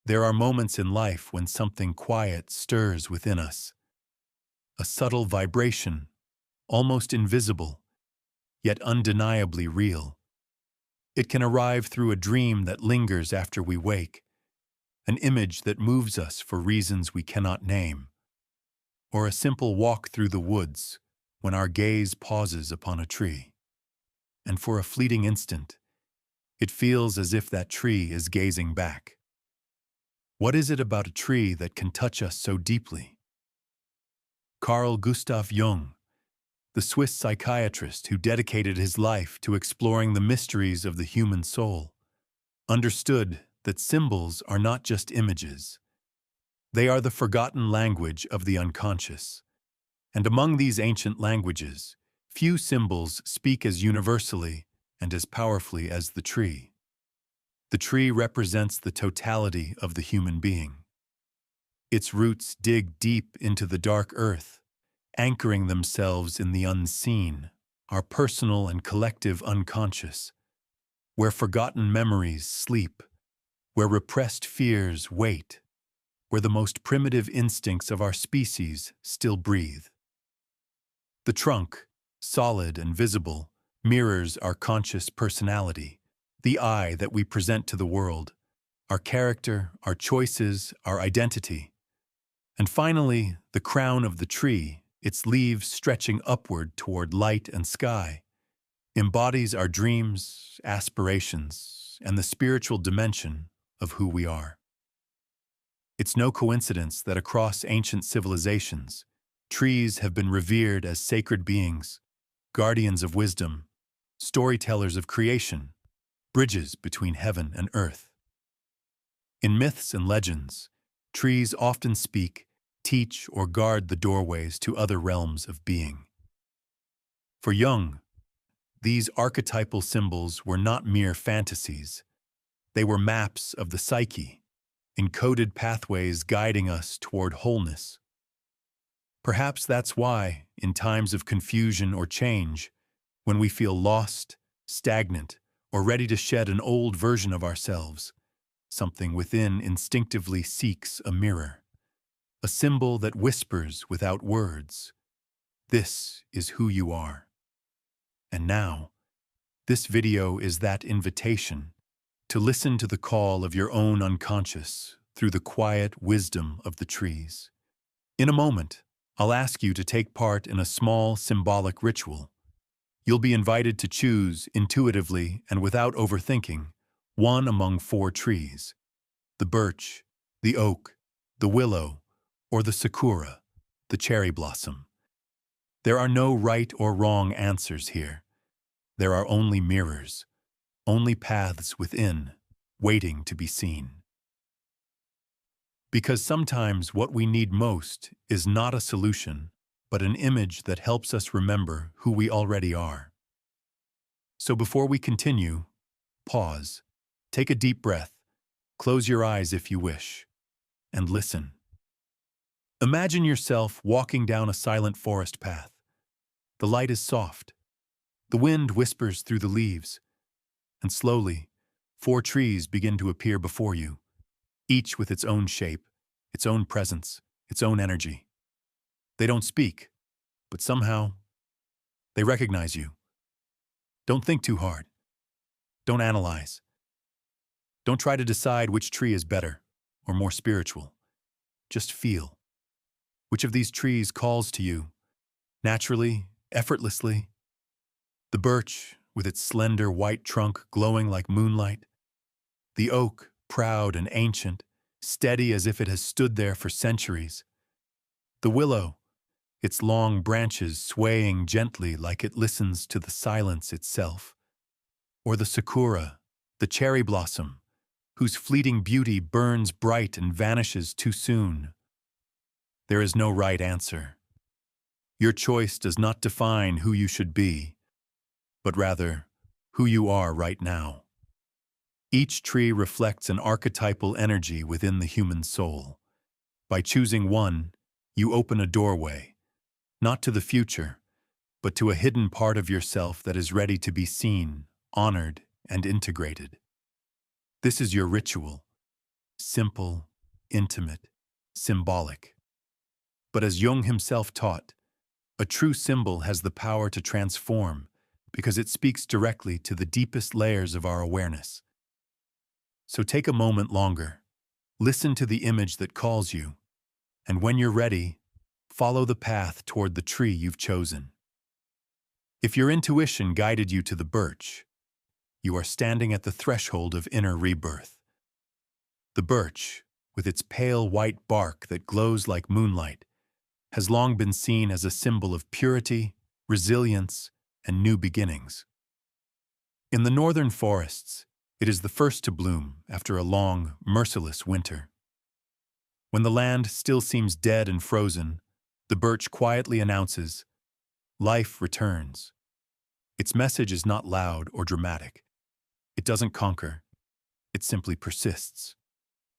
There are moments in life when something quiet stirs within us, a subtle vibration, almost invisible, yet undeniably real. It can arrive through a dream that lingers after we wake, an image that moves us for reasons we cannot name, or a simple walk through the woods when our gaze pauses upon a tree. And for a fleeting instant, it feels as if that tree is gazing back. What is it about a tree that can touch us so deeply? Carl Gustav Jung, the Swiss psychiatrist who dedicated his life to exploring the mysteries of the human soul, understood that symbols are not just images. They are the forgotten language of the unconscious. And among these ancient languages, few symbols speak as universally and as powerfully as the tree. The tree represents the totality of the human being. Its roots dig deep into the dark earth, anchoring themselves in the unseen, our personal and collective unconscious, where forgotten memories sleep, where repressed fears wait, where the most primitive instincts of our species still breathe. The trunk, solid and visible, mirrors our conscious personality, the I that we present to the world, our character, our choices, our identity. And finally, the crown of the tree, its leaves stretching upward toward light and sky, embodies our dreams, aspirations, and the spiritual dimension of who we are. It's no coincidence that across ancient civilizations, trees have been revered as sacred beings, guardians of wisdom, storytellers of creation, bridges between heaven and earth. In myths and legends, trees often speak, teach, or guard the doorways to other realms of being. For Jung, these archetypal symbols were not mere fantasies. They were maps of the psyche, encoded pathways guiding us toward wholeness. Perhaps that's why, in times of confusion or change, when we feel lost, stagnant, or ready to shed an old version of ourselves, something within instinctively seeks a mirror, a symbol that whispers without words, "This is who you are." And now, this video is that invitation to listen to the call of your own unconscious through the quiet wisdom of the trees. In a moment, I'll ask you to take part in a small symbolic ritual. You'll be invited to choose, intuitively and without overthinking, one among 4 trees: the birch, the oak, the willow, or the sakura, the cherry blossom. There are no right or wrong answers here. There are only mirrors, only paths within, waiting to be seen. Because sometimes what we need most is not a solution, but an image that helps us remember who we already are. So before we continue, pause, take a deep breath, close your eyes if you wish, and listen. Imagine yourself walking down a silent forest path. The light is soft. The wind whispers through the leaves, and slowly, 4 trees begin to appear before you, each with its own shape, its own presence, its own energy. They don't speak, but somehow, they recognize you. Don't think too hard. Don't analyze. Don't try to decide which tree is better or more spiritual. Just feel. Which of these trees calls to you, naturally, effortlessly? The birch, with its slender white trunk glowing like moonlight. The oak, proud and ancient, steady as if it has stood there for centuries. The willow, its long branches swaying gently like it listens to the silence itself. Or the sakura, the cherry blossom, whose fleeting beauty burns bright and vanishes too soon. There is no right answer. Your choice does not define who you should be, but rather who you are right now. Each tree reflects an archetypal energy within the human soul. By choosing one, you open a doorway, not to the future, but to a hidden part of yourself that is ready to be seen, honored, and integrated. This is your ritual, simple, intimate, symbolic. But as Jung himself taught, a true symbol has the power to transform because it speaks directly to the deepest layers of our awareness. So take a moment longer, listen to the image that calls you, and when you're ready, follow the path toward the tree you've chosen. If your intuition guided you to the birch, you are standing at the threshold of inner rebirth. The birch, with its pale white bark that glows like moonlight, has long been seen as a symbol of purity, resilience, and new beginnings. In the northern forests, it is the first to bloom after a long, merciless winter. When the land still seems dead and frozen, the birch quietly announces, "Life returns." Its message is not loud or dramatic. It doesn't conquer. It simply persists.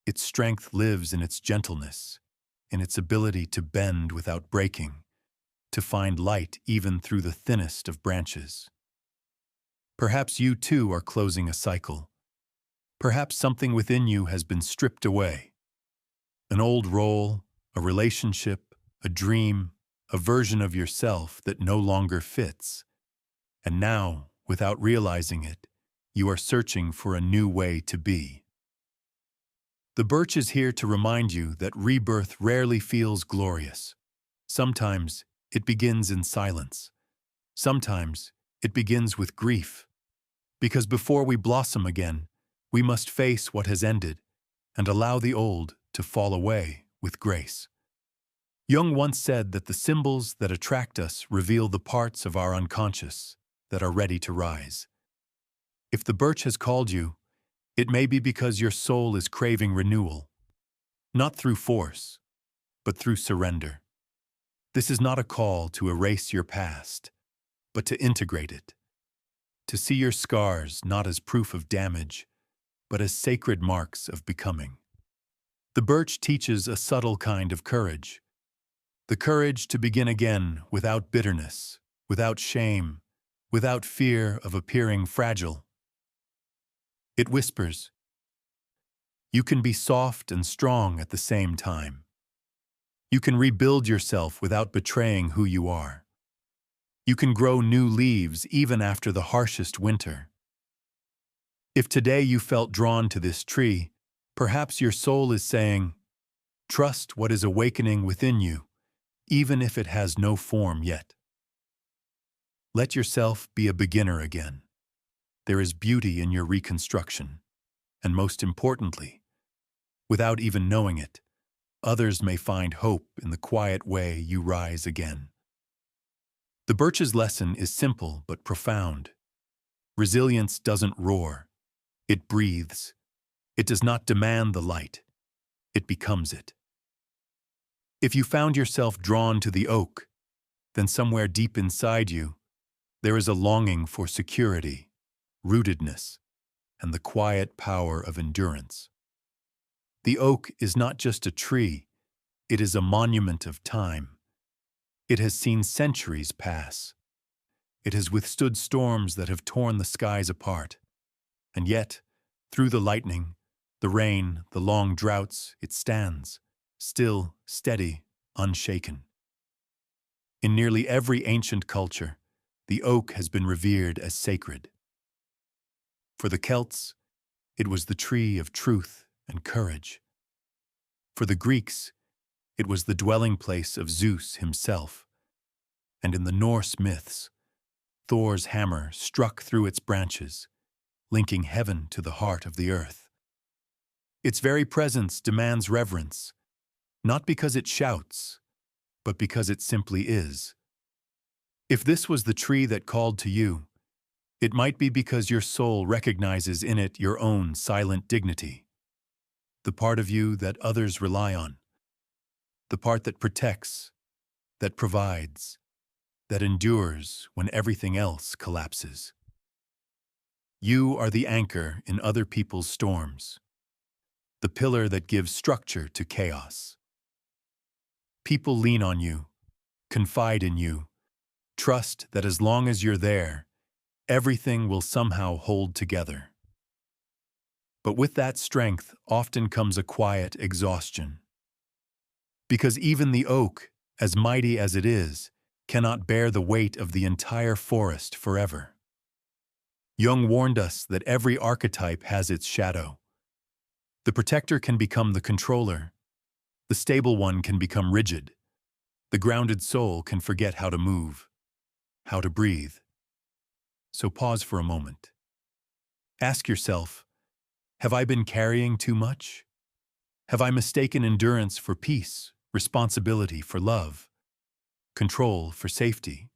Its strength lives in its gentleness, in its ability to bend without breaking, to find light even through the thinnest of branches. Perhaps you too are closing a cycle. Perhaps something within you has been stripped away. An old role, a relationship, a dream, a version of yourself that no longer fits. And now, without realizing it, you are searching for a new way to be. The birch is here to remind you that rebirth rarely feels glorious. Sometimes it begins in silence. Sometimes it begins with grief. Because before we blossom again, we must face what has ended and allow the old to fall away with grace. Jung once said that the symbols that attract us reveal the parts of our unconscious that are ready to rise. If the birch has called you, it may be because your soul is craving renewal, not through force, but through surrender. This is not a call to erase your past, but to integrate it, to see your scars not as proof of damage, but as sacred marks of becoming. The birch teaches a subtle kind of courage, the courage to begin again without bitterness, without shame, without fear of appearing fragile. It whispers, "You can be soft and strong at the same time. You can rebuild yourself without betraying who you are. You can grow new leaves even after the harshest winter." If today you felt drawn to this tree, perhaps your soul is saying, "Trust what is awakening within you, even if it has no form yet." Let yourself be a beginner again. There is beauty in your reconstruction, and most importantly, without even knowing it, others may find hope in the quiet way you rise again. The birch's lesson is simple but profound. Resilience doesn't roar, it breathes. It does not demand the light, it becomes it. If you found yourself drawn to the oak, then somewhere deep inside you, there is a longing for security, rootedness, and the quiet power of endurance. The oak is not just a tree, it is a monument of time. It has seen centuries pass. It has withstood storms that have torn the skies apart. And yet, through the lightning, the rain, the long droughts, it stands, still, steady, unshaken. In nearly every ancient culture, the oak has been revered as sacred. For the Celts, it was the tree of truth and courage. For the Greeks, it was the dwelling place of Zeus himself. And in the Norse myths, Thor's hammer struck through its branches, linking heaven to the heart of the earth. Its very presence demands reverence, not because it shouts, but because it simply is. If this was the tree that called to you, it might be because your soul recognizes in it your own silent dignity, the part of you that others rely on, the part that protects, that provides, that endures when everything else collapses. You are the anchor in other people's storms, the pillar that gives structure to chaos. People lean on you, confide in you, trust that as long as you're there, everything will somehow hold together. But with that strength often comes a quiet exhaustion. Because even the oak, as mighty as it is, cannot bear the weight of the entire forest forever. Jung warned us that every archetype has its shadow. The protector can become the controller. The stable one can become rigid. The grounded soul can forget how to move, how to breathe. So pause for a moment. Ask yourself, have I been carrying too much? Have I mistaken endurance for peace, responsibility for love, control for safety?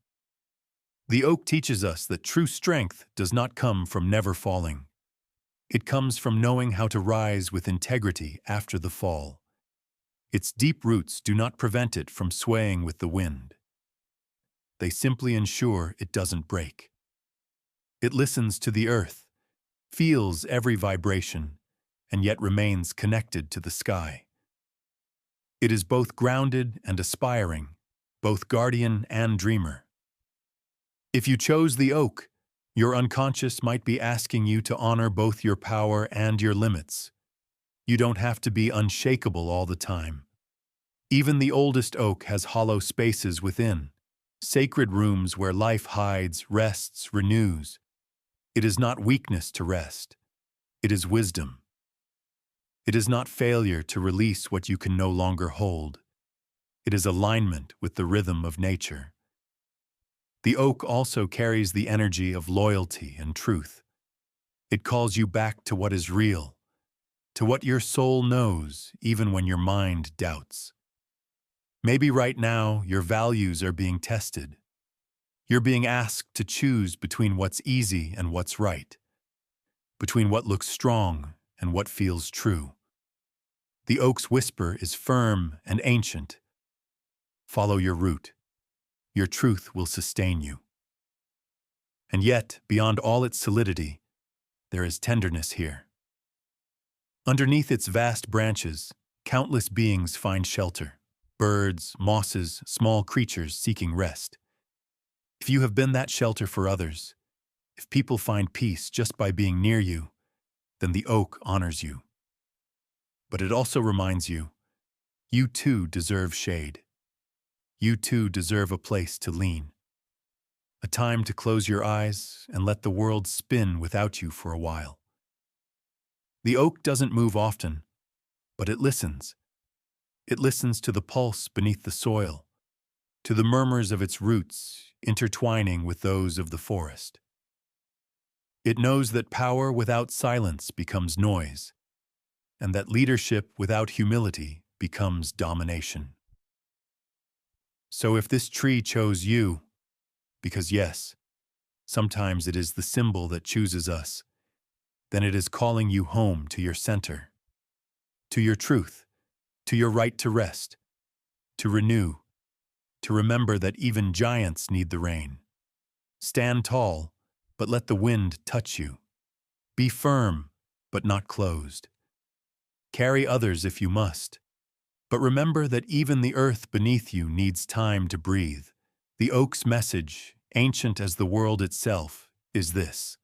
The oak teaches us that true strength does not come from never falling. It comes from knowing how to rise with integrity after the fall. Its deep roots do not prevent it from swaying with the wind. They simply ensure it doesn't break. It listens to the earth, feels every vibration, and yet remains connected to the sky. It is both grounded and aspiring, both guardian and dreamer. If you chose the oak, your unconscious might be asking you to honor both your power and your limits. You don't have to be unshakable all the time. Even the oldest oak has hollow spaces within, sacred rooms where life hides, rests, renews. It is not weakness to rest. It is wisdom. It is not failure to release what you can no longer hold. It is alignment with the rhythm of nature. The oak also carries the energy of loyalty and truth. It calls you back to what is real, to what your soul knows even when your mind doubts. Maybe right now your values are being tested. You're being asked to choose between what's easy and what's right, between what looks strong and what feels true. The oak's whisper is firm and ancient. Follow your root. Your truth will sustain you. And yet, beyond all its solidity, there is tenderness here. Underneath its vast branches, countless beings find shelter. Birds, mosses, small creatures seeking rest. If you have been that shelter for others, if people find peace just by being near you, then the oak honors you. But it also reminds you, you too deserve shade. You too deserve a place to lean. A time to close your eyes and let the world spin without you for a while. The oak doesn't move often, but it listens. It listens to the pulse beneath the soil, to the murmurs of its roots intertwining with those of the forest. It knows that power without silence becomes noise, and that leadership without humility becomes domination. So if this tree chose you, because yes, sometimes it is the symbol that chooses us, then it is calling you home to your center, to your truth, to your right to rest, to renew, to remember that even giants need the rain. Stand tall, but let the wind touch you. Be firm, but not closed. Carry others if you must. But remember that even the earth beneath you needs time to breathe. The oak's message, ancient as the world itself, is this: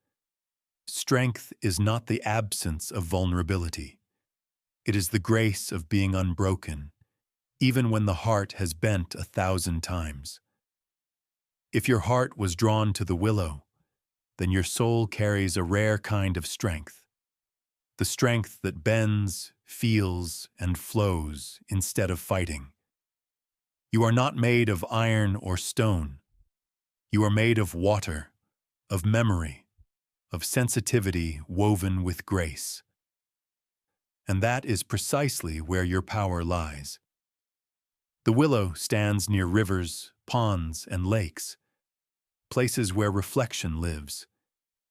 strength is not the absence of vulnerability. It is the grace of being unbroken, even when the heart has bent 1,000 times. If your heart was drawn to the willow, then your soul carries a rare kind of strength. The strength that bends, feels, and flows instead of fighting. You are not made of iron or stone. You are made of water, of memory, of sensitivity woven with grace. And that is precisely where your power lies. The willow stands near rivers, ponds, and lakes, places where reflection lives.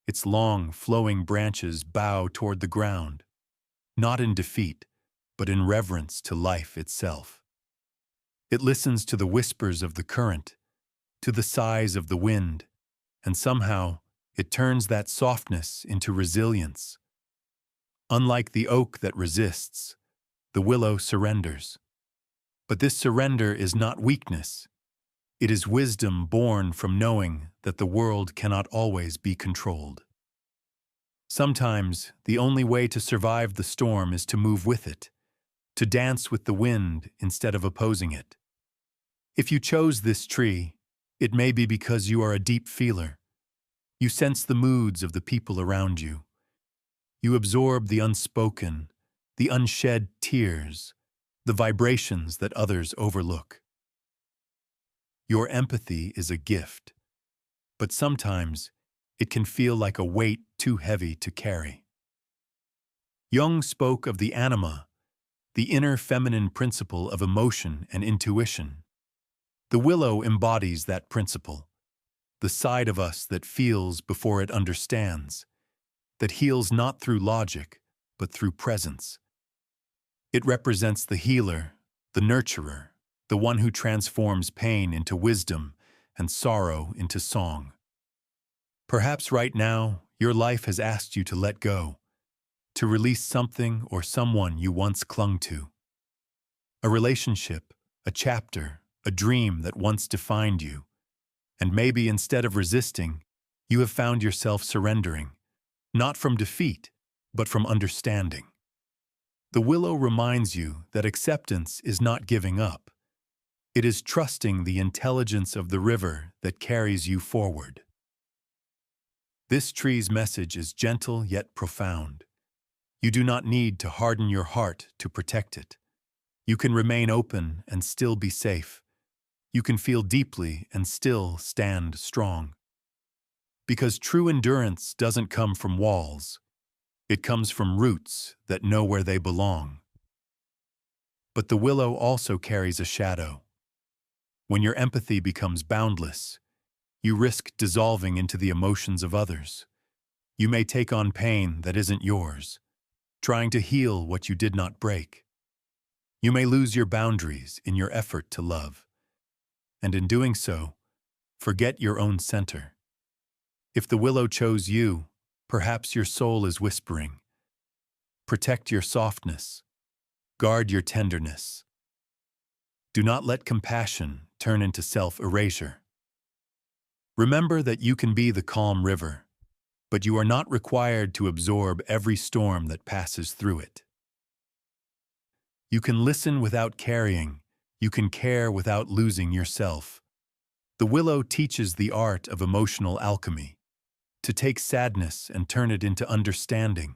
Its long, flowing branches bow toward the ground, not in defeat, but in reverence to life itself. It listens to the whispers of the current, to the sighs of the wind, and somehow it turns that softness into resilience. Unlike the oak that resists, the willow surrenders. But this surrender is not weakness. It is wisdom born from knowing that the world cannot always be controlled. Sometimes, the only way to survive the storm is to move with it, to dance with the wind instead of opposing it. If you chose this tree, it may be because you are a deep feeler. You sense the moods of the people around you. You absorb the unspoken, the unshed tears, the vibrations that others overlook. Your empathy is a gift, but sometimes it can feel like a weight too heavy to carry. Jung spoke of the anima, the inner feminine principle of emotion and intuition. The willow embodies that principle, the side of us that feels before it understands, that heals not through logic, but through presence. It represents the healer, the nurturer, the one who transforms pain into wisdom and sorrow into song. Perhaps right now, your life has asked you to let go, to release something or someone you once clung to. A relationship, a chapter, a dream that once defined you. And maybe instead of resisting, you have found yourself surrendering, not from defeat, but from understanding. The willow reminds you that acceptance is not giving up. It is trusting the intelligence of the river that carries you forward. This tree's message is gentle yet profound. You do not need to harden your heart to protect it. You can remain open and still be safe. You can feel deeply and still stand strong. Because true endurance doesn't come from walls. It comes from roots that know where they belong. But the willow also carries a shadow. When your empathy becomes boundless, you risk dissolving into the emotions of others. You may take on pain that isn't yours, trying to heal what you did not break. You may lose your boundaries in your effort to love, and in doing so, forget your own center. If the willow chose you, perhaps your soul is whispering, protect your softness, guard your tenderness. Do not let compassion turn into self-erasure. Remember that you can be the calm river, but you are not required to absorb every storm that passes through it. You can listen without carrying. You can care without losing yourself. The willow teaches the art of emotional alchemy, to take sadness and turn it into understanding,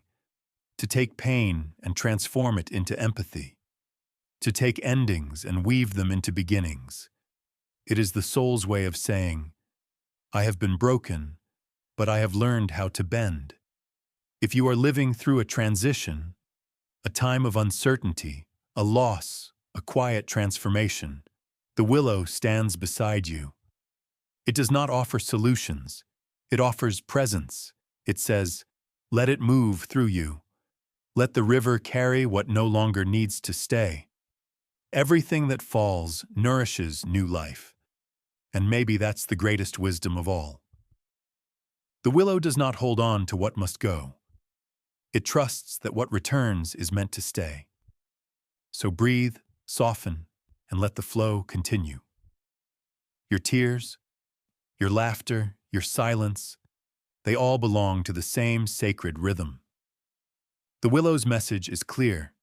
to take pain and transform it into empathy, to take endings and weave them into beginnings. It is the soul's way of saying, I have been broken, but I have learned how to bend. If you are living through a transition, a time of uncertainty, a loss, a quiet transformation, the willow stands beside you. It does not offer solutions. It offers presence. It says, let it move through you. Let the river carry what no longer needs to stay. Everything that falls nourishes new life. And maybe that's the greatest wisdom of all. The willow does not hold on to what must go. It trusts that what returns is meant to stay. So breathe, soften, and let the flow continue. Your tears, your laughter, your silence, they all belong to the same sacred rhythm. The willow's message is clear.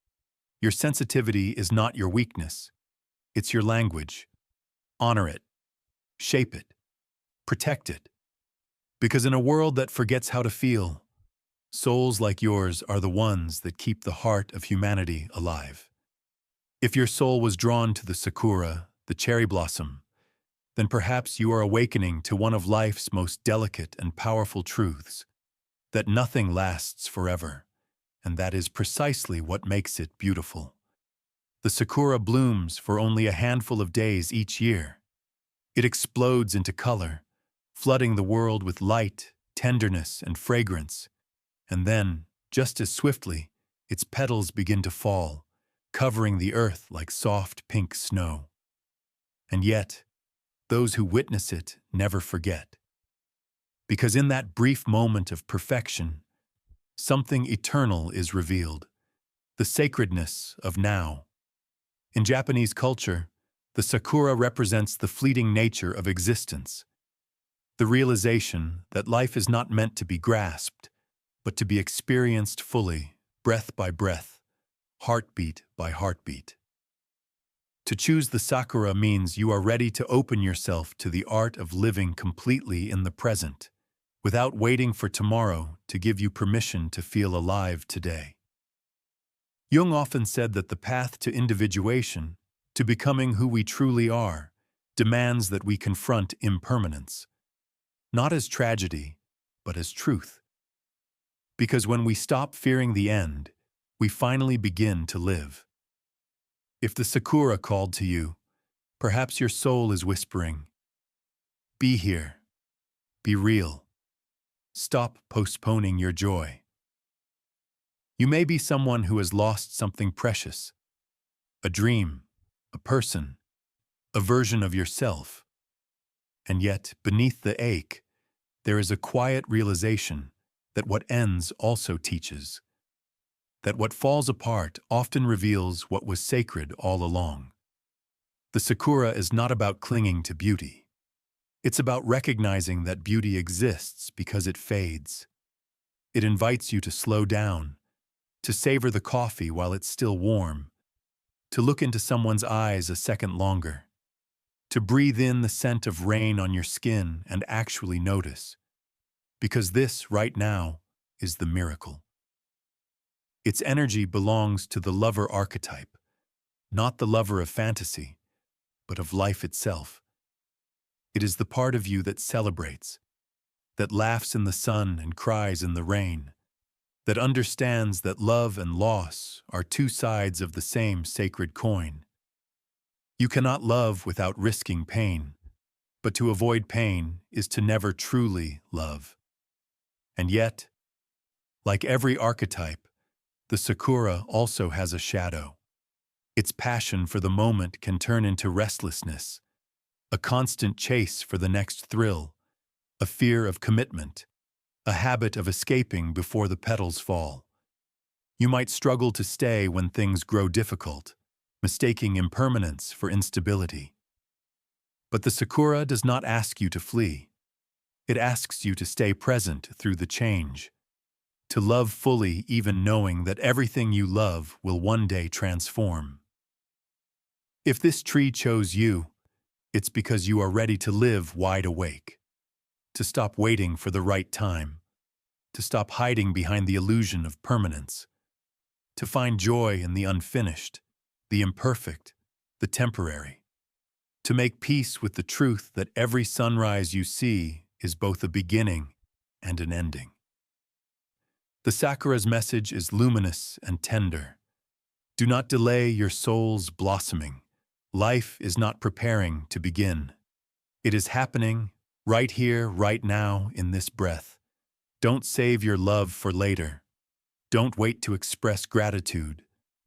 Your sensitivity is not your weakness. It's your language. Honor it. Shape it. Protect it. Because in a world that forgets how to feel, souls like yours are the ones that keep the heart of humanity alive. If your soul was drawn to the Sakura, the cherry blossom, then perhaps you are awakening to one of life's most delicate and powerful truths, that nothing lasts forever, and that is precisely what makes it beautiful. The Sakura blooms for only a handful of days each year. It explodes into color, flooding the world with light, tenderness, and fragrance, and then, just as swiftly, its petals begin to fall, covering the earth like soft pink snow. And yet, those who witness it never forget. Because in that brief moment of perfection, something eternal is revealed, the sacredness of now. In Japanese culture, the Sakura represents the fleeting nature of existence, the realization that life is not meant to be grasped, but to be experienced fully, breath by breath, heartbeat by heartbeat. To choose the Sakura means you are ready to open yourself to the art of living completely in the present, without waiting for tomorrow to give you permission to feel alive today. Jung often said that the path to individuation, to becoming who we truly are, demands that we confront impermanence, not as tragedy, but as truth. Because when we stop fearing the end, we finally begin to live. If the Sakura called to you, perhaps your soul is whispering, "Be here, be real, stop postponing your joy." You may be someone who has lost something precious, a dream, a person, a version of yourself. And yet, beneath the ache, there is a quiet realization that what ends also teaches, that what falls apart often reveals what was sacred all along. The Sakura is not about clinging to beauty. It's about recognizing that beauty exists because it fades. It invites you to slow down, to savor the coffee while it's still warm, to look into someone's eyes a second longer, to breathe in the scent of rain on your skin and actually notice. Because this, right now, is the miracle. Its energy belongs to the lover archetype, not the lover of fantasy, but of life itself. It is the part of you that celebrates, that laughs in the sun and cries in the rain, that understands that love and loss are two sides of the same sacred coin. You cannot love without risking pain, but to avoid pain is to never truly love. And yet, like every archetype, the Sakura also has a shadow. Its passion for the moment can turn into restlessness, a constant chase for the next thrill, a fear of commitment, a habit of escaping before the petals fall. You might struggle to stay when things grow difficult, mistaking impermanence for instability. But the Sakura does not ask you to flee. It asks you to stay present through the change, to love fully even knowing that everything you love will one day transform. If this tree chose you, it's because you are ready to live wide awake, to stop waiting for the right time, to stop hiding behind the illusion of permanence, to find joy in the unfinished, the imperfect, the temporary, to make peace with the truth that every sunrise you see is both a beginning and an ending. The Sakura's message is luminous and tender. Do not delay your soul's blossoming. Life is not preparing to begin. It is happening right here, right now, in this breath. Don't save your love for later. Don't wait to express gratitude,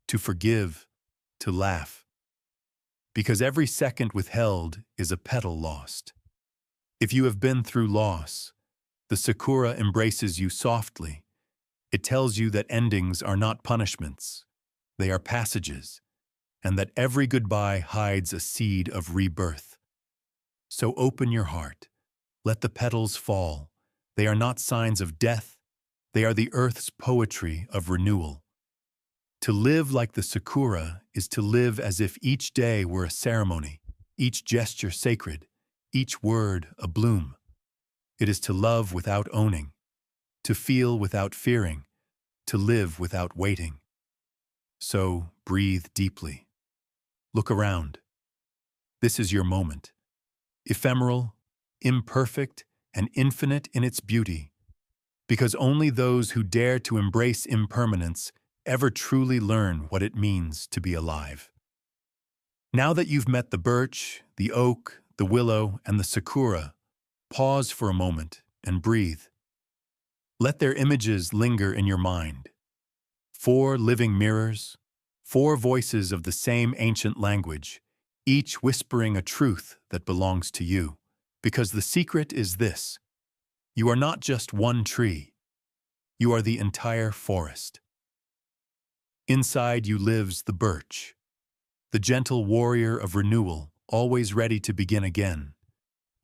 to forgive, to laugh. Because every second withheld is a petal lost. If you have been through loss, the Sakura embraces you softly. It tells you that endings are not punishments, they are passages, and that every goodbye hides a seed of rebirth. So open your heart, let the petals fall. They are not signs of death, they are the earth's poetry of renewal. To live like the Sakura is to live as if each day were a ceremony, each gesture sacred, each word a bloom. It is to love without owning, to feel without fearing, to live without waiting. So breathe deeply. Look around. This is your moment. Ephemeral, imperfect, and infinite in its beauty, because only those who dare to embrace impermanence ever truly learn what it means to be alive. Now that you've met the birch, the oak, the willow, and the Sakura, pause for a moment and breathe. Let their images linger in your mind. 4 living mirrors, 4 voices of the same ancient language, each whispering a truth that belongs to you. Because the secret is this: you are not just one tree, you are the entire forest. Inside you lives the birch, the gentle warrior of renewal, always ready to begin again,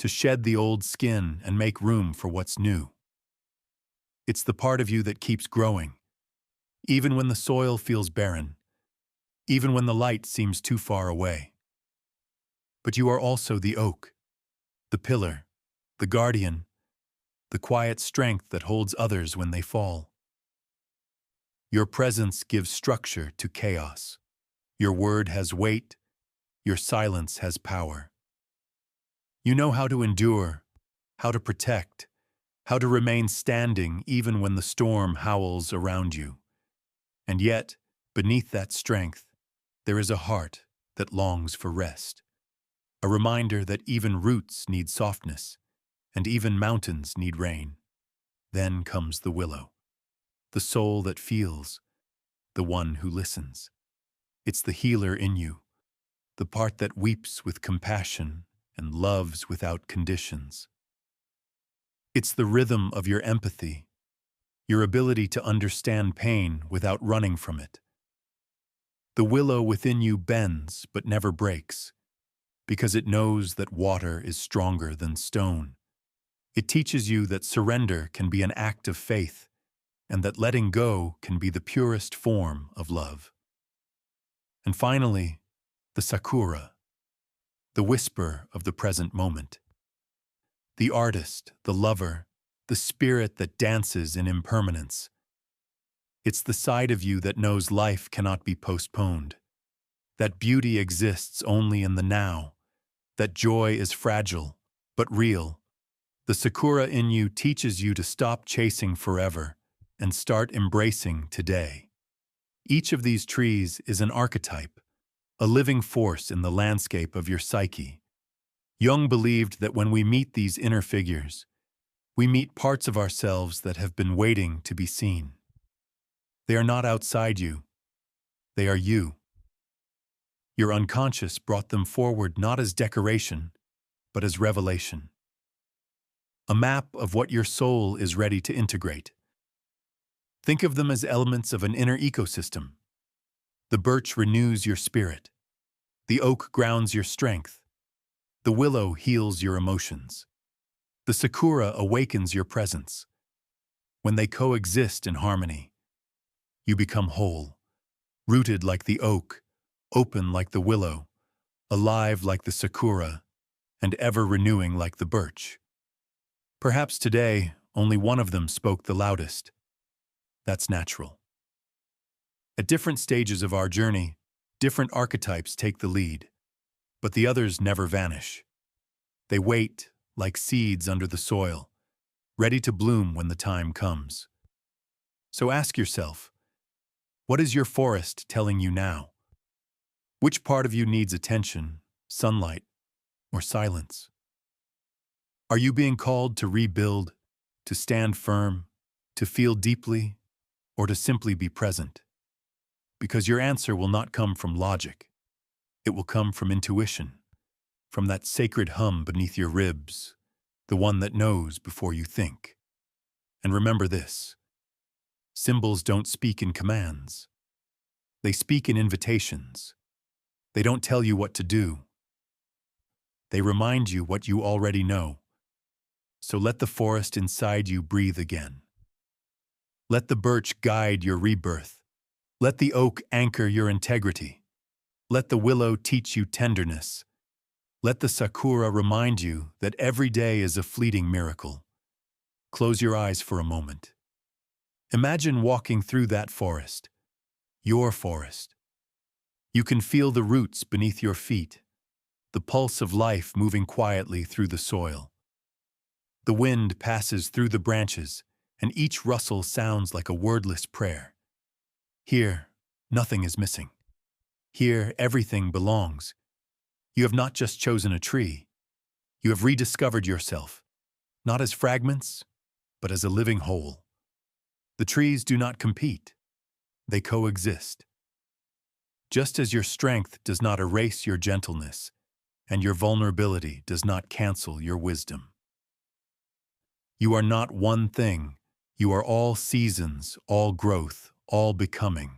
to shed the old skin and make room for what's new. It's the part of you that keeps growing, even when the soil feels barren, even when the light seems too far away. But you are also the oak, the pillar, the guardian, the quiet strength that holds others when they fall. Your presence gives structure to chaos. Your word has weight. Your silence has power. You know how to endure, how to protect, how to remain standing even when the storm howls around you. And yet, beneath that strength, there is a heart that longs for rest. A reminder that even roots need softness, and even mountains need rain. Then comes the willow, the soul that feels, the one who listens. It's the healer in you, the part that weeps with compassion and loves without conditions. It's the rhythm of your empathy, your ability to understand pain without running from it. The willow within you bends but never breaks, because it knows that water is stronger than stone. It teaches you that surrender can be an act of faith, and that letting go can be the purest form of love. And finally, the Sakura, the whisper of the present moment. The artist, the lover, the spirit that dances in impermanence. It's the side of you that knows life cannot be postponed, that beauty exists only in the now, that joy is fragile, but real. The Sakura in you teaches you to stop chasing forever and start embracing today. Each of these trees is an archetype, a living force in the landscape of your psyche. Jung believed that when we meet these inner figures, we meet parts of ourselves that have been waiting to be seen. They are not outside you. They are you. Your unconscious brought them forward not as decoration, but as revelation. A map of what your soul is ready to integrate. Think of them as elements of an inner ecosystem. The birch renews your spirit. The oak grounds your strength. The willow heals your emotions. The Sakura awakens your presence. When they coexist in harmony, you become whole, rooted like the oak, open like the willow, alive like the Sakura, and ever renewing like the birch. Perhaps today, only one of them spoke the loudest. That's natural. At different stages of our journey, different archetypes take the lead, but the others never vanish. They wait like seeds under the soil, ready to bloom when the time comes. So ask yourself, what is your forest telling you now? Which part of you needs attention, sunlight, or silence? Are you being called to rebuild, to stand firm, to feel deeply, or to simply be present? Because your answer will not come from logic. It will come from intuition, from that sacred hum beneath your ribs, the one that knows before you think. And remember this: symbols don't speak in commands. They speak in invitations. They don't tell you what to do. They remind you what you already know. So let the forest inside you breathe again. Let the birch guide your rebirth. Let the oak anchor your integrity. Let the willow teach you tenderness. Let the Sakura remind you that every day is a fleeting miracle. Close your eyes for a moment. Imagine walking through that forest, your forest. You can feel the roots beneath your feet, the pulse of life moving quietly through the soil. The wind passes through the branches, and each rustle sounds like a wordless prayer. Here, nothing is missing. Here, everything belongs. You have not just chosen a tree. You have rediscovered yourself, not as fragments, but as a living whole. The trees do not compete. They coexist. Just as your strength does not erase your gentleness, and your vulnerability does not cancel your wisdom. You are not one thing. You are all seasons, all growth, all becoming.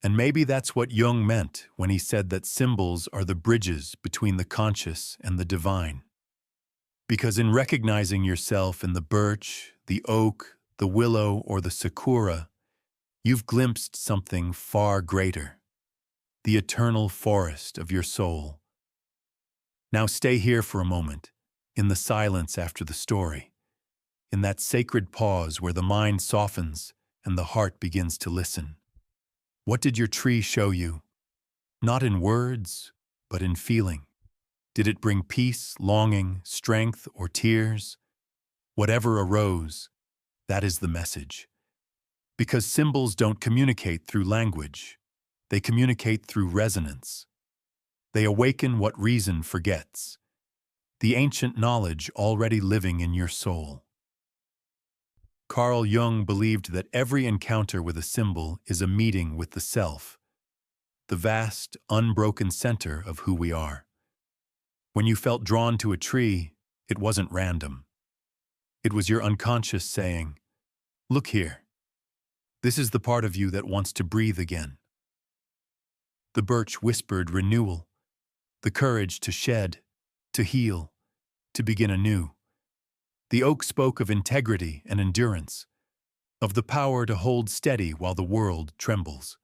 And maybe that's what Jung meant when he said that symbols are the bridges between the conscious and the divine. Because in recognizing yourself in the birch, the oak, the willow, or the sakura, you've glimpsed something far greater, the eternal forest of your soul. Now stay here for a moment, in the silence after the story, in that sacred pause where the mind softens and the heart begins to listen. What did your tree show you? Not in words, but in feeling. Did it bring peace, longing, strength, or tears? Whatever arose, that is the message. Because symbols don't communicate through language. They communicate through resonance. They awaken what reason forgets, the ancient knowledge already living in your soul. Carl Jung believed that every encounter with a symbol is a meeting with the self, the vast, unbroken center of who we are. When you felt drawn to a tree, it wasn't random. It was your unconscious saying, "Look here. This is the part of you that wants to breathe again." The birch whispered renewal, the courage to shed, to heal, to begin anew. The oak spoke of integrity and endurance, of the power to hold steady while the world trembles.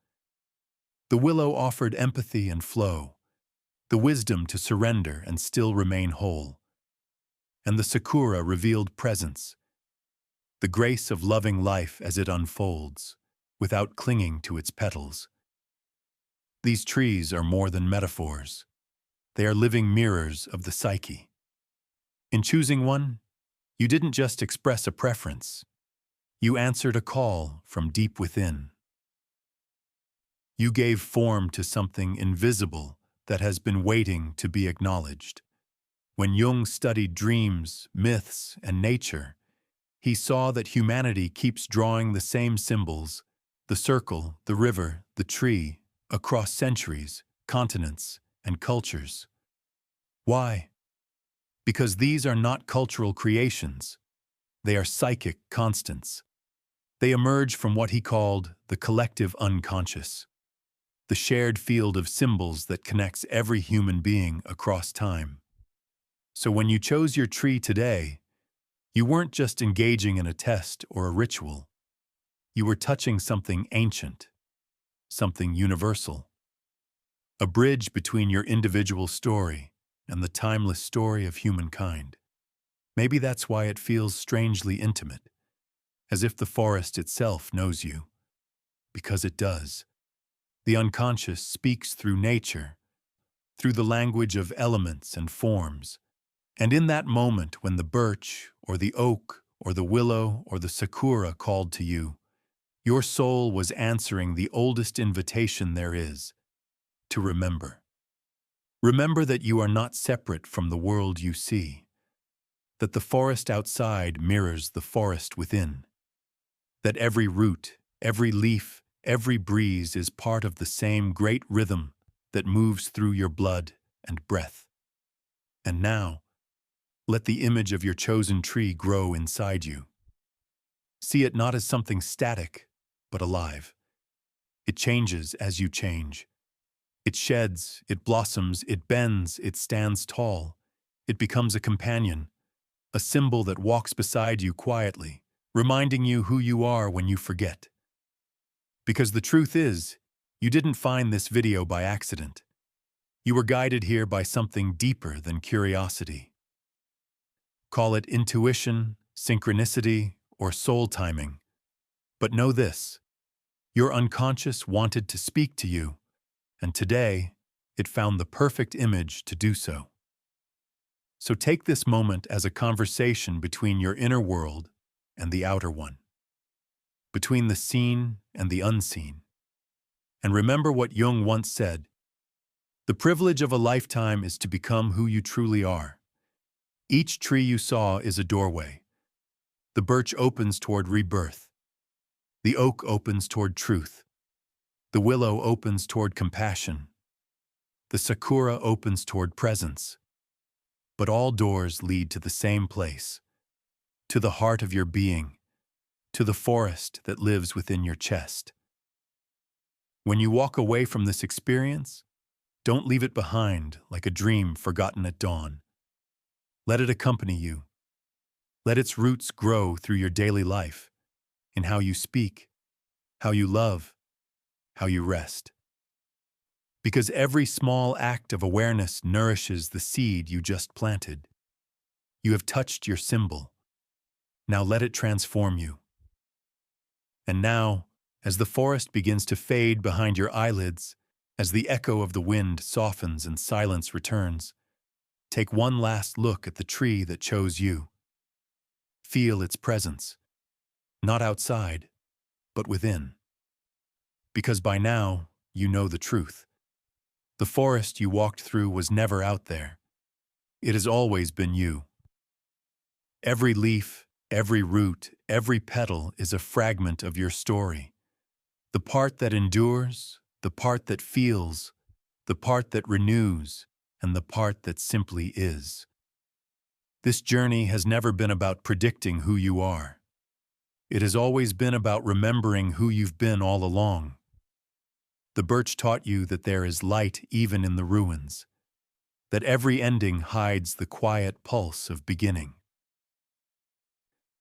The willow offered empathy and flow, the wisdom to surrender and still remain whole. And the sakura revealed presence, the grace of loving life as it unfolds, without clinging to its petals. These trees are more than metaphors. They are living mirrors of the psyche. In choosing one, you didn't just express a preference. You answered a call from deep within. You gave form to something invisible that has been waiting to be acknowledged. When Jung studied dreams, myths, and nature, he saw that humanity keeps drawing the same symbols, the circle, the river, the tree, across centuries, continents, and cultures. Why? Because these are not cultural creations. They are psychic constants. They emerge from what he called the collective unconscious, the shared field of symbols that connects every human being across time. So when you chose your tree today, you weren't just engaging in a test or a ritual. You were touching something ancient, something universal. A bridge between your individual story and the timeless story of humankind. Maybe that's why it feels strangely intimate, as if the forest itself knows you. Because it does. The unconscious speaks through nature, through the language of elements and forms. And in that moment when the birch, or the oak, or the willow, or the sakura called to you, your soul was answering the oldest invitation there is, to remember. Remember that you are not separate from the world you see, that the forest outside mirrors the forest within, that every root, every leaf, every breeze is part of the same great rhythm that moves through your blood and breath. And now, let the image of your chosen tree grow inside you. See it not as something static, but alive. It changes as you change. It sheds, it blossoms, it bends, it stands tall. It becomes a companion, a symbol that walks beside you quietly, reminding you who you are when you forget. Because the truth is, you didn't find this video by accident. You were guided here by something deeper than curiosity. Call it intuition, synchronicity, or soul timing. But know this, your unconscious wanted to speak to you, and today, it found the perfect image to do so. So take this moment as a conversation between your inner world and the outer one, between the seen and the unseen. And remember what Jung once said, the privilege of a lifetime is to become who you truly are. Each tree you saw is a doorway. The birch opens toward rebirth. The oak opens toward truth. The willow opens toward compassion. The sakura opens toward presence. But all doors lead to the same place, to the heart of your being, to the forest that lives within your chest. When you walk away from this experience, don't leave it behind like a dream forgotten at dawn. Let it accompany you. Let its roots grow through your daily life, in how you speak, how you love, how you rest. Because every small act of awareness nourishes the seed you just planted. You have touched your symbol. Now let it transform you. And now, as the forest begins to fade behind your eyelids, as the echo of the wind softens and silence returns, take one last look at the tree that chose you. Feel its presence, not outside, but within. Because by now, you know the truth. The forest you walked through was never out there. It has always been you. Every leaf, every root, every petal is a fragment of your story. The part that endures, the part that feels, the part that renews, and the part that simply is. This journey has never been about predicting who you are. It has always been about remembering who you've been all along. The birch taught you that there is light even in the ruins, that every ending hides the quiet pulse of beginning.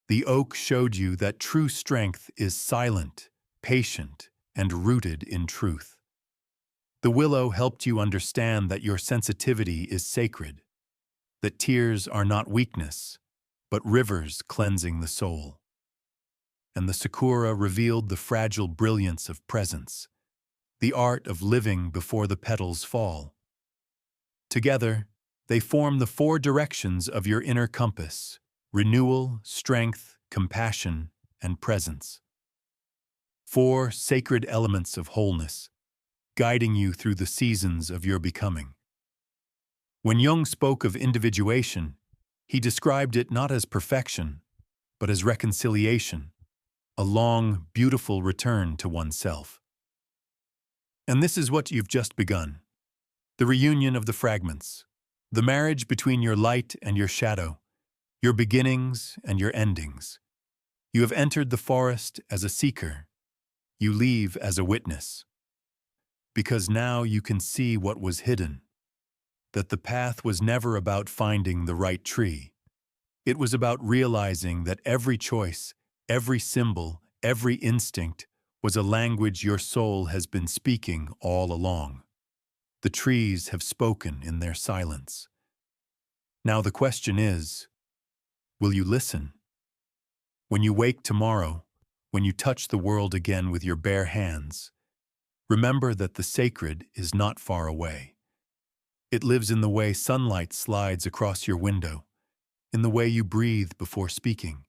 The oak showed you that true strength is silent, patient, and rooted in truth. The willow helped you understand that your sensitivity is sacred, that tears are not weakness, but rivers cleansing the soul. And the Sakura revealed the fragile brilliance of presence, the art of living before the petals fall. Together, they form the 4 directions of your inner compass: renewal, strength, compassion, and presence. 4 sacred elements of wholeness, guiding you through the seasons of your becoming. When Jung spoke of individuation, he described it not as perfection, but as reconciliation, a long, beautiful return to oneself. And this is what you've just begun: the reunion of the fragments, the marriage between your light and your shadow, your beginnings and your endings. You have entered the forest as a seeker. You leave as a witness. Because now you can see what was hidden, that the path was never about finding the right tree. It was about realizing that every choice, every symbol, every instinct was a language your soul has been speaking all along. The trees have spoken in their silence. Now the question is, will you listen? When you wake tomorrow, when you touch the world again with your bare hands, remember that the sacred is not far away. It lives in the way sunlight slides across your window, in the way you breathe before speaking,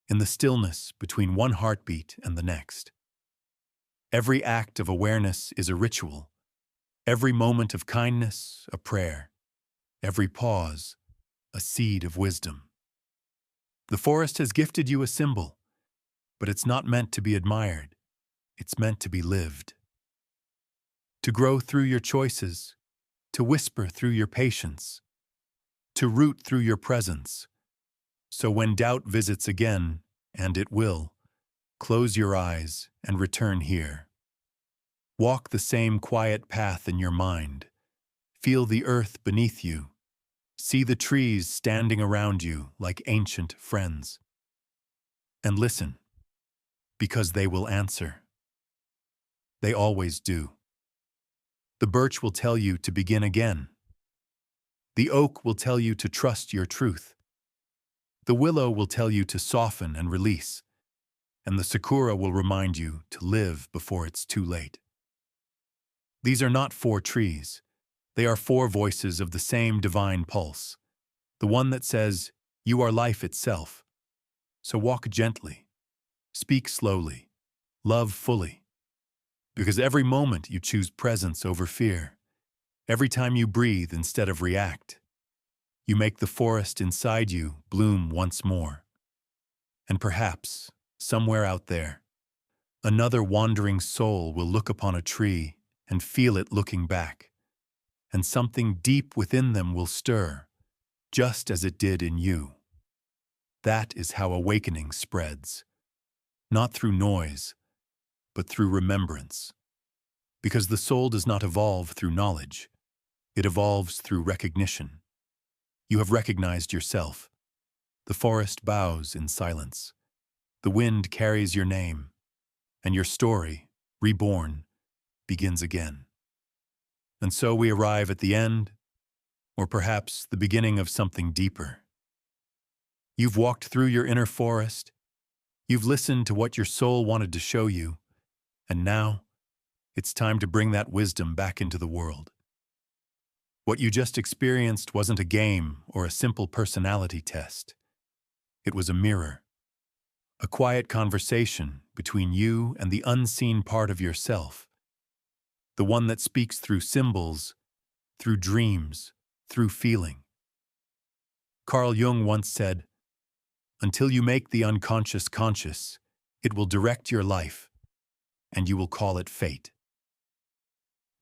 in the stillness between one heartbeat and the next. Every act of awareness is a ritual. Every moment of kindness, a prayer. Every pause, a seed of wisdom. The forest has gifted you a symbol, but it's not meant to be admired. It's meant to be lived. To grow through your choices, to whisper through your patience, to root through your presence. So when doubt visits again, and it will, close your eyes and return here. Walk the same quiet path in your mind. Feel the earth beneath you. See the trees standing around you like ancient friends. And listen, because they will answer. They always do. The birch will tell you to begin again. The oak will tell you to trust your truth. The willow will tell you to soften and release. And the Sakura will remind you to live before it's too late. These are not 4 trees. They are 4 voices of the same divine pulse, the one that says, "You are life itself." So walk gently, speak slowly, love fully. Because every moment you choose presence over fear, every time you breathe instead of react, you make the forest inside you bloom once more. And perhaps, somewhere out there, another wandering soul will look upon a tree and feel it looking back, and something deep within them will stir, just as it did in you. That is how awakening spreads, not through noise, but through remembrance. Because the soul does not evolve through knowledge, it evolves through recognition. You have recognized yourself. The forest bows in silence. The wind carries your name, and your story, reborn, begins again. And so we arrive at the end, or perhaps the beginning of something deeper. You've walked through your inner forest, you've listened to what your soul wanted to show you, and now it's time to bring that wisdom back into the world. What you just experienced wasn't a game or a simple personality test. It was a mirror, a quiet conversation between you and the unseen part of yourself, the one that speaks through symbols, through dreams, through feeling. Carl Jung once said, "Until you make the unconscious conscious, it will direct your life, and you will call it fate."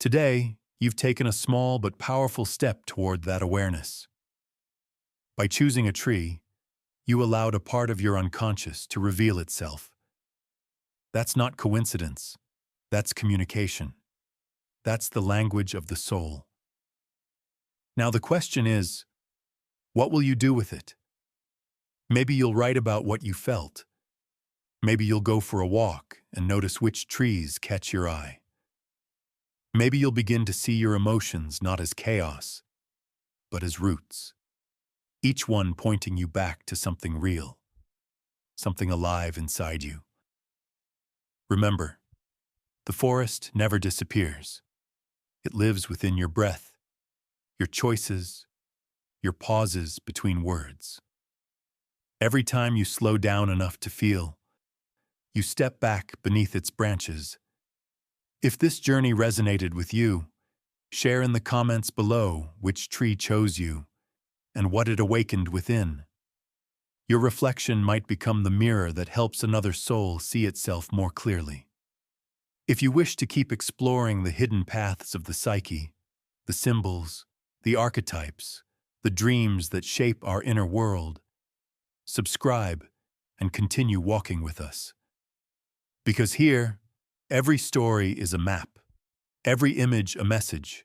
Today, you've taken a small but powerful step toward that awareness. By choosing a tree, you allowed a part of your unconscious to reveal itself. That's not coincidence. That's communication. That's the language of the soul. Now the question is, what will you do with it? Maybe you'll write about what you felt. Maybe you'll go for a walk and notice which trees catch your eye. Maybe you'll begin to see your emotions not as chaos, but as roots, each one pointing you back to something real, something alive inside you. Remember, the forest never disappears. It lives within your breath, your choices, your pauses between words. Every time you slow down enough to feel, you step back beneath its branches. If this journey resonated with you, share in the comments below which tree chose you and what it awakened within. Your reflection might become the mirror that helps another soul see itself more clearly. If you wish to keep exploring the hidden paths of the psyche, the symbols, the archetypes, the dreams that shape our inner world, subscribe and continue walking with us. Because here, every story is a map, every image a message,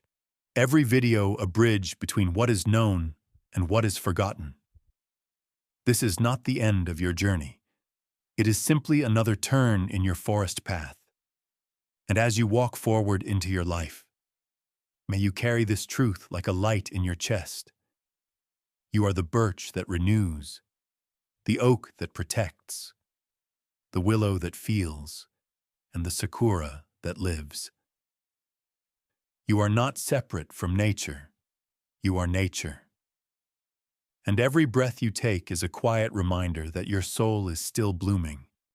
every video a bridge between what is known and what is forgotten. This is not the end of your journey. It is simply another turn in your forest path. And as you walk forward into your life, may you carry this truth like a light in your chest. You are the birch that renews, the oak that protects, the willow that feels, and the Sakura that lives. You are not separate from nature. You are nature. And every breath you take is a quiet reminder that your soul is still blooming,